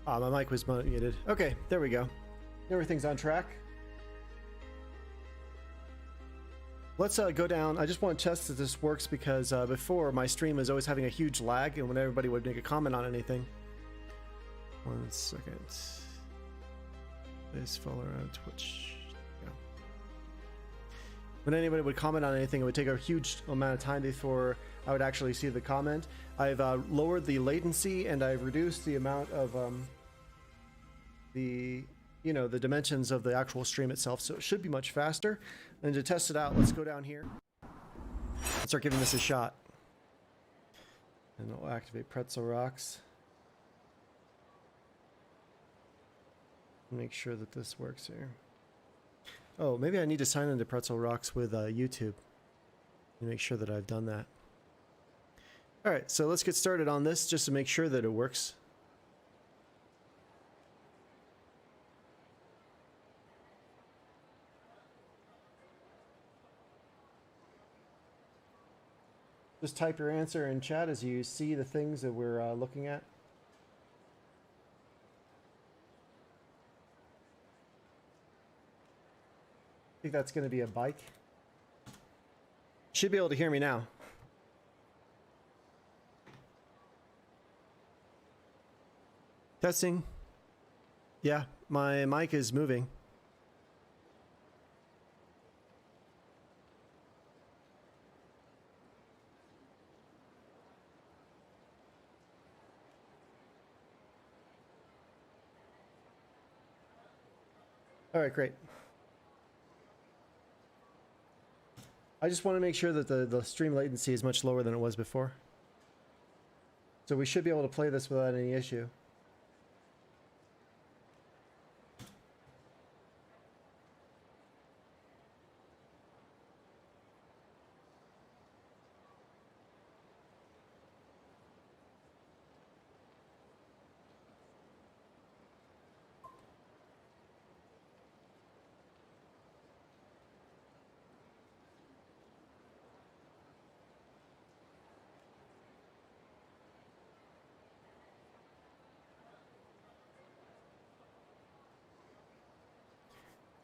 Ah, my mic was muted. Okay, there we go. Everything's on track. Let's go down. I just want to test that this works because before my stream was always having a huge lag, and when everybody would make a comment on anything. 1 second. Please follow around Twitch. Yeah. When anybody would comment on anything, it would take a huge amount of time before I would actually see the comment. I've lowered the latency and I've reduced the amount of the dimensions of the actual stream itself, so it should be much faster. And to test it out, let's go down here and start giving this a shot. And it'll activate Pretzel Rocks. Make sure that this works here. Oh, maybe I need to sign into Pretzel Rocks with YouTube. Make sure that I've done that. All right, so let's get started on this just to make sure that it works. Just type your answer in chat as you see the things that we're looking at. I think that's going to be a bike. Should be able to hear me now. Testing. Yeah, my mic is moving. All right, great. I just want to make sure that the stream latency is much lower than it was before. So we should be able to play this without any issue.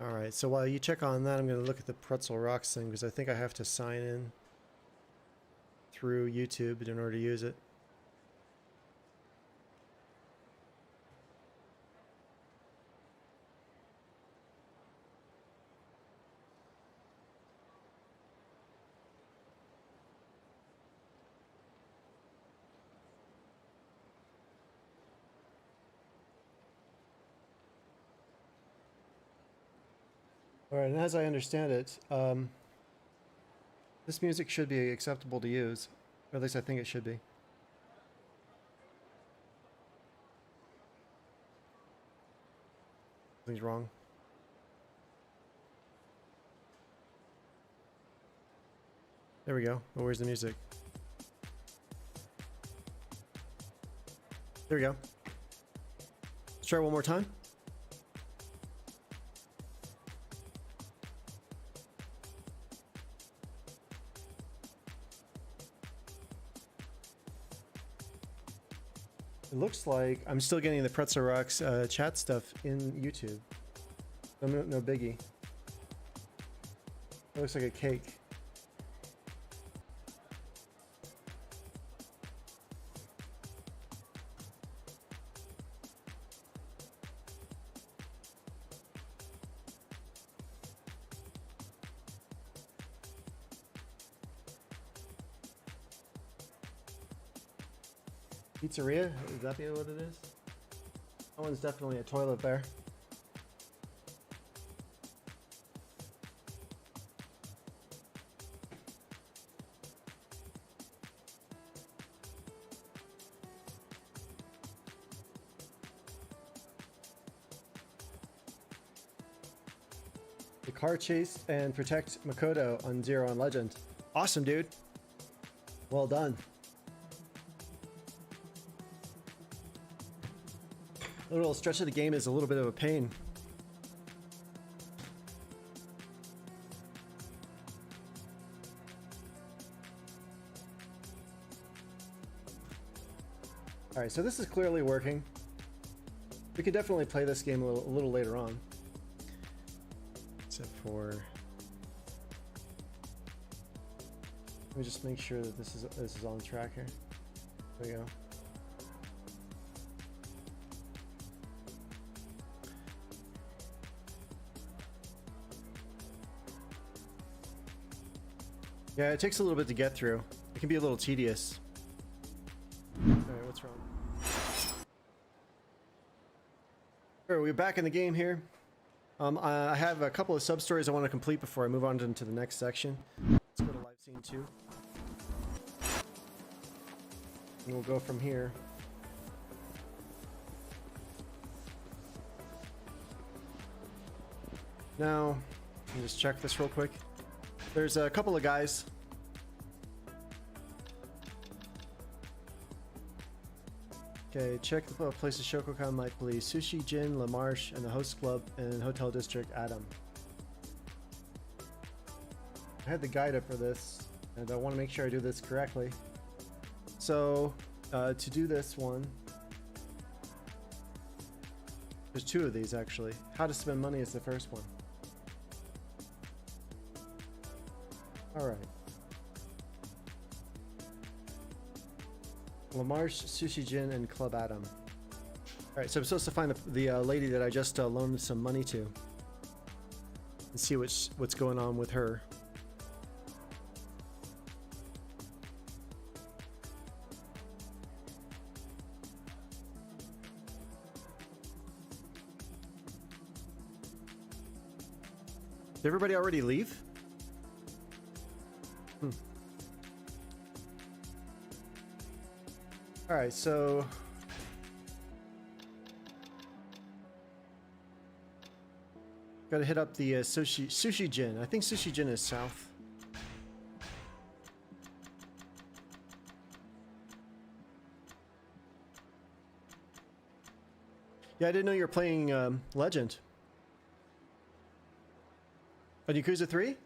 Alright, so while you check on that, I'm going to look at the Pretzel Rocks thing because I think I have to sign in through YouTube in order to use it. Alright, and as I understand it, this music should be acceptable to use. Or at least I think it should be. Something's wrong. There we go. Oh, where's the music? There we go. Let's try it one more time. It looks like I'm still getting the Pretzel Rocks chat stuff in YouTube. No biggie. It looks like a cake. Pizzeria? Is that what it is? That one's definitely a toilet there. The car chase and protect Makoto on Zero on Legend. Awesome, dude. Well done. A little stretch of the game is a little bit of a pain. All right, so this is clearly working. We could definitely play this game a little later on. Except for... Let me just make sure that this is on track here. There we go. Yeah, it takes a little bit to get through. It can be a little tedious. Alright, what's wrong? Alright, we're back in the game here. I have a couple of sub-stories I want to complete before I move on into the next section. Let's go to live scene 2. And we'll go from here. Now, let me just check this real quick. There's a couple of guys. Okay, check the places Shokokan might police. Sushi, Jin, La Marche, and the host club and hotel district, Adam. I had the guide up for this, and I want to make sure I do this correctly. So, to do this one, there's 2 of these actually. How to spend money is the first one. Alright. La Marche, Sushi Jin, and Club Adam. Alright, so I'm supposed to find the lady that I just loaned some money to. And see what's going on with her. Did everybody already leave? Alright, so... Gotta hit up the Sushi Jin. I think Sushi Jin is south. Yeah, I didn't know you were playing Legend. On Yakuza 3?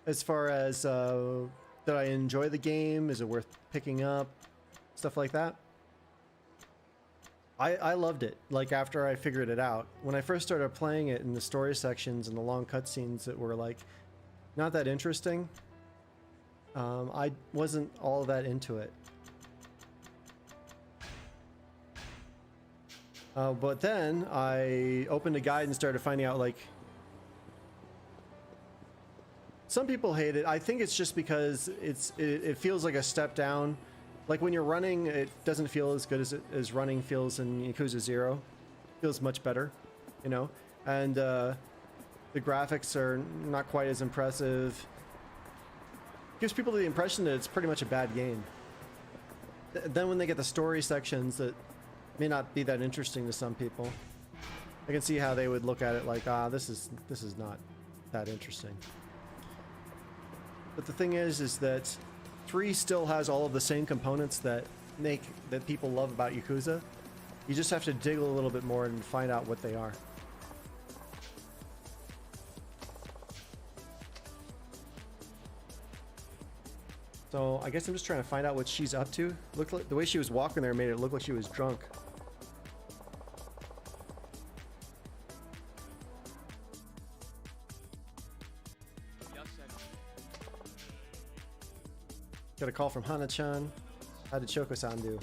As far as, did I enjoy the game? Is it worth picking up? Stuff like that. I loved it, like after I figured it out. When I first started playing it in the story sections and the long cutscenes that were like, not that interesting, I wasn't all that into it. But then I opened a guide and started finding out like, some people hate it. I think it's just because it feels like a step down. Like when you're running, it doesn't feel as good as running feels in Yakuza 0. It feels much better, you know? And the graphics are not quite as impressive. Gives people the impression that it's pretty much a bad game. Then when they get the story sections that may not be that interesting to some people, I can see how they would look at it like, this is not that interesting. But the thing is that 3 still has all of the same components that people love about Yakuza. You just have to dig a little bit more and find out what they are. So I guess I'm just trying to find out what she's up to. Looked like the way she was walking there made it look like she was drunk. Got a call from Hana-chan. How did Choco-san do?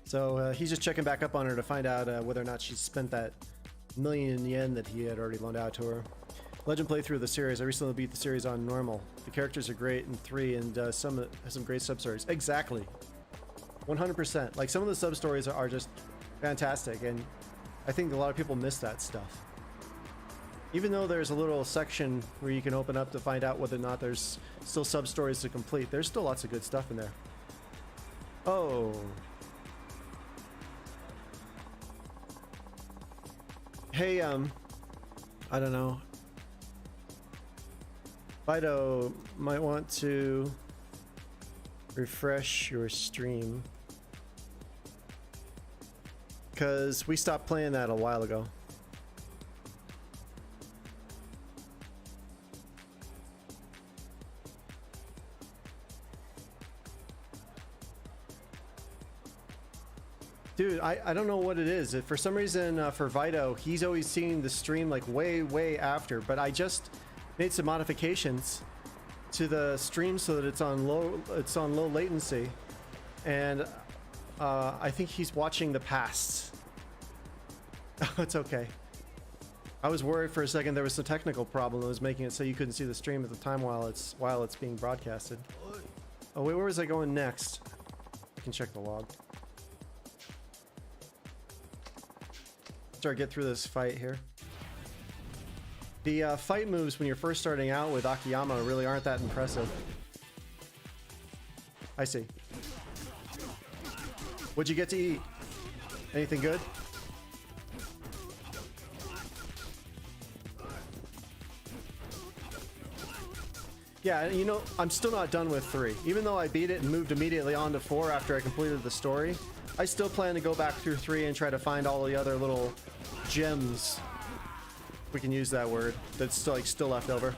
So he's just checking back up on her to find out whether or not she's spent that million yen that he had already loaned out to her. Legend playthrough of the series. I recently beat the series on normal. The characters are great in 3 and some great sub-stories. Exactly. 100%. Like some of the sub-stories are just fantastic, and I think a lot of people miss that stuff. Even though there's a little section where you can open up to find out whether or not there's still sub-stories to complete, there's still lots of good stuff in there. Oh. Hey, I don't know. Fido might want to refresh your stream, because we stopped playing that a while ago. Dude, I don't know what it is. For some reason, for Vito, he's always seeing the stream like way after. But I just made some modifications to the stream so that it's on low latency, and I think he's watching the past. It's okay. I was worried for a second there was a technical problem that was making it so you couldn't see the stream at the time while it's being broadcasted. Oh wait, where was I going next? I can check the log. Start get through this fight here. The fight moves when you're first starting out with Akiyama really aren't that impressive. I see. What'd you get to eat? Anything good? Yeah, you know, I'm still not done with 3. Even though I beat it and moved immediately on to 4 after I completed the story, I still plan to go back through 3 and try to find all the other little gems, we can use that word, that's still left over.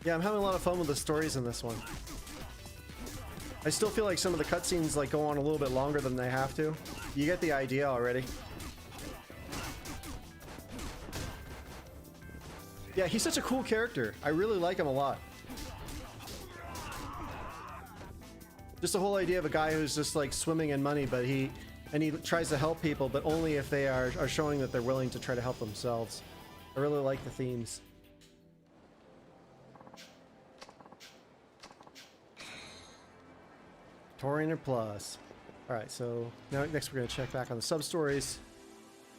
Yeah, I'm having a lot of fun with the stories in this one. I still feel like some of the cutscenes like go on a little bit longer than they have to. You get the idea already. Yeah, he's such a cool character. I really like him a lot. Just the whole idea of a guy who's just like swimming in money, but he tries to help people, but only if they are showing that they're willing to try to help themselves. I really like the themes. Torianer Plus. Alright, so now next we're going to check back on the sub-stories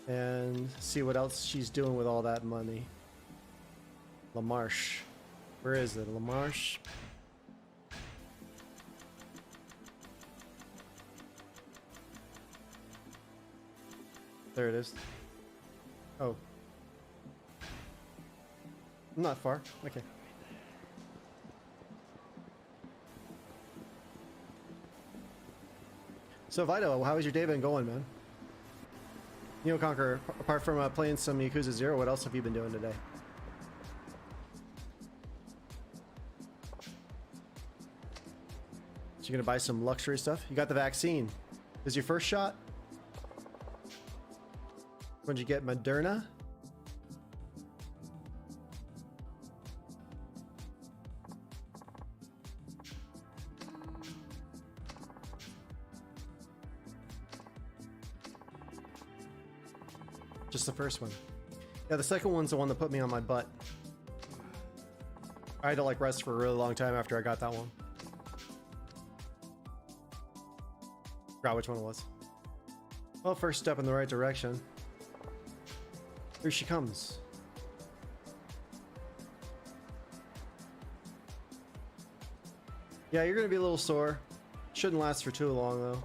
and see what else she's doing with all that money. LaMarche. Where is it? LaMarche? There it is. Oh. Not far. Okay. So Vito, how has your day been going, man? You know, Conqueror, apart from playing some Yakuza 0, what else have you been doing today? So you're gonna buy some luxury stuff? You got the vaccine. Is your first shot? When'd you get Moderna? Just the first one. Yeah, the second one's the one that put me on my butt. I had to like rest for a really long time after I got that one. Forgot which one it was. Well, first step in the right direction. Here she comes. Yeah, you're gonna be a little sore. Shouldn't last for too long though.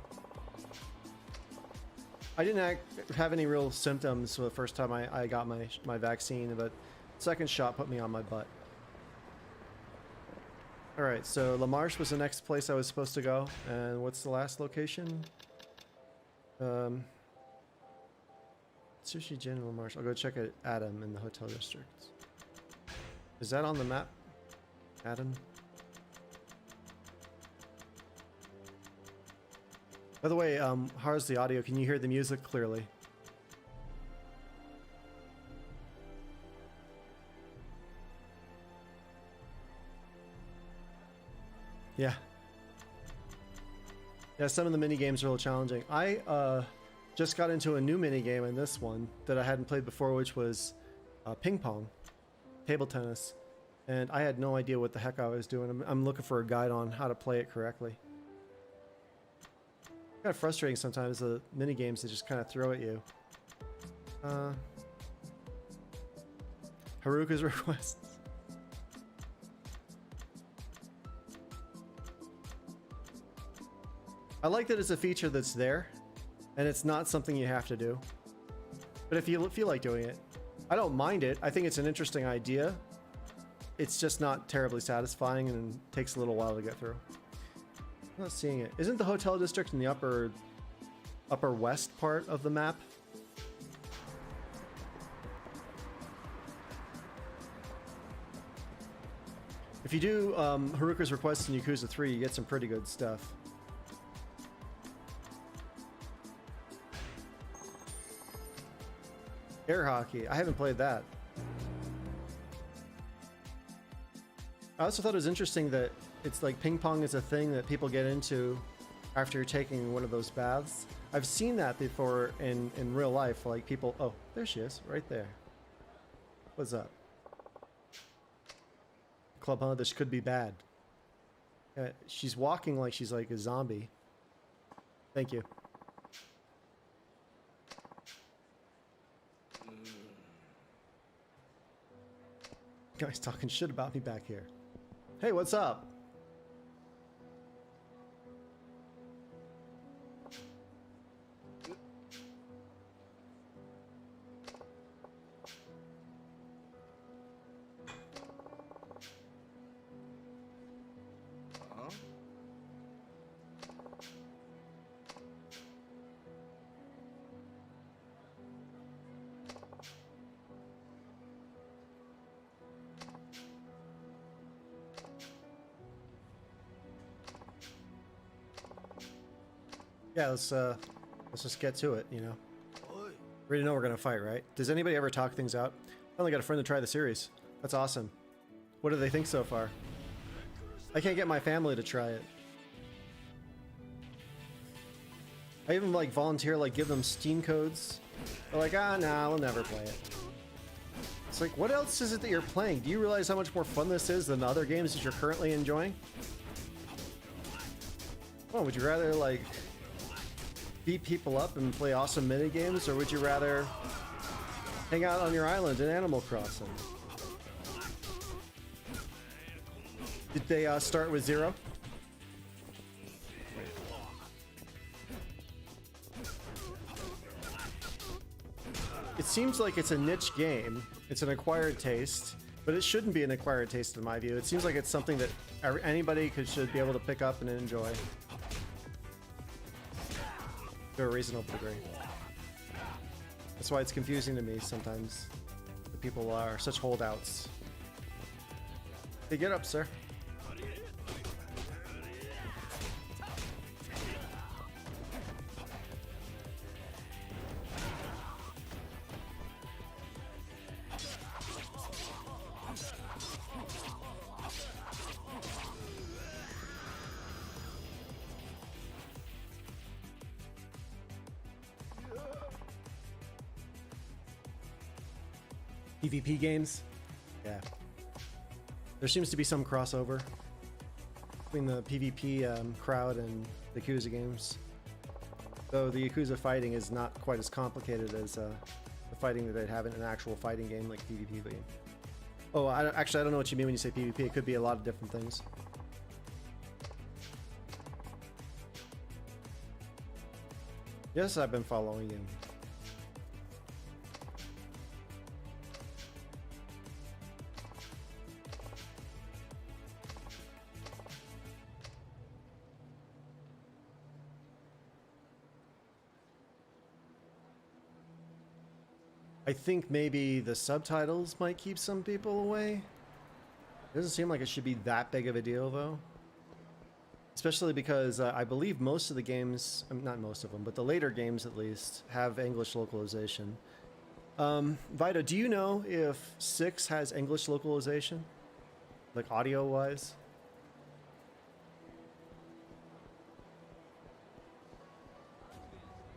I didn't have any real symptoms the first time I got my vaccine, but second shot put me on my butt. Alright, so LaMarche was the next place I was supposed to go, and what's the last location? Sushi Gin and LaMarche. I'll go check it. Adam in the hotel district. Is that on the map? Adam? By the way, how's the audio? Can you hear the music clearly? Yeah. Yeah, some of the mini games are a little challenging. I just got into a new mini game in this one that I hadn't played before, which was ping pong, table tennis, and I had no idea what the heck I was doing. I'm looking for a guide on how to play it correctly. Kind of frustrating sometimes, the mini games that just kind of throw at you. Haruka's requests. I like that it's a feature that's there, and it's not something you have to do. But if you feel like doing it, I don't mind it. I think it's an interesting idea. It's just not terribly satisfying and takes a little while to get through. I'm not seeing it. Isn't the hotel district in the upper west part of the map? If you do Haruka's Request in Yakuza 3, you get some pretty good stuff. Air hockey. I haven't played that. I also thought it was interesting that it's like ping pong is a thing that people get into after you're taking one of those baths. I've seen that before in real life. Like people, oh, there she is, right there. What's up? Club, huh? This could be bad. She's walking like she's like a zombie. Thank you. Guys talking shit about me back here. Hey, what's up? Yeah, let's just get to it, you know. We already know we're gonna fight, right? Does anybody ever talk things out? I only got a friend to try the series. That's awesome. What do they think so far? I can't get my family to try it. I even like volunteer, like give them Steam codes. They're like, ah, nah, we'll never play it. It's like, what else is it that you're playing? Do you realize how much more fun this is than the other games that you're currently enjoying? Well, would you rather like beat people up and play awesome mini games, or would you rather hang out on your island in Animal Crossing? Did they start with 0? It seems like it's a niche game. It's an acquired taste, but it shouldn't be an acquired taste in my view. It seems like it's something that anybody should be able to pick up and enjoy. To a reasonable degree. That's why it's confusing to me sometimes that people are such holdouts. Hey, get up, sir. PvP games? Yeah. There seems to be some crossover between the PvP crowd and the Yakuza games. Though the Yakuza fighting is not quite as complicated as the fighting that they'd have in an actual fighting game like PvP game. Oh, actually, I don't know what you mean when you say PvP. It could be a lot of different things. Yes, I've been following you. I think maybe the subtitles might keep some people away. It doesn't seem like it should be that big of a deal, though. Especially because I believe most of the games, not most of them, but the later games at least, have English localization. Vito, do you know if 6 has English localization? Like audio-wise?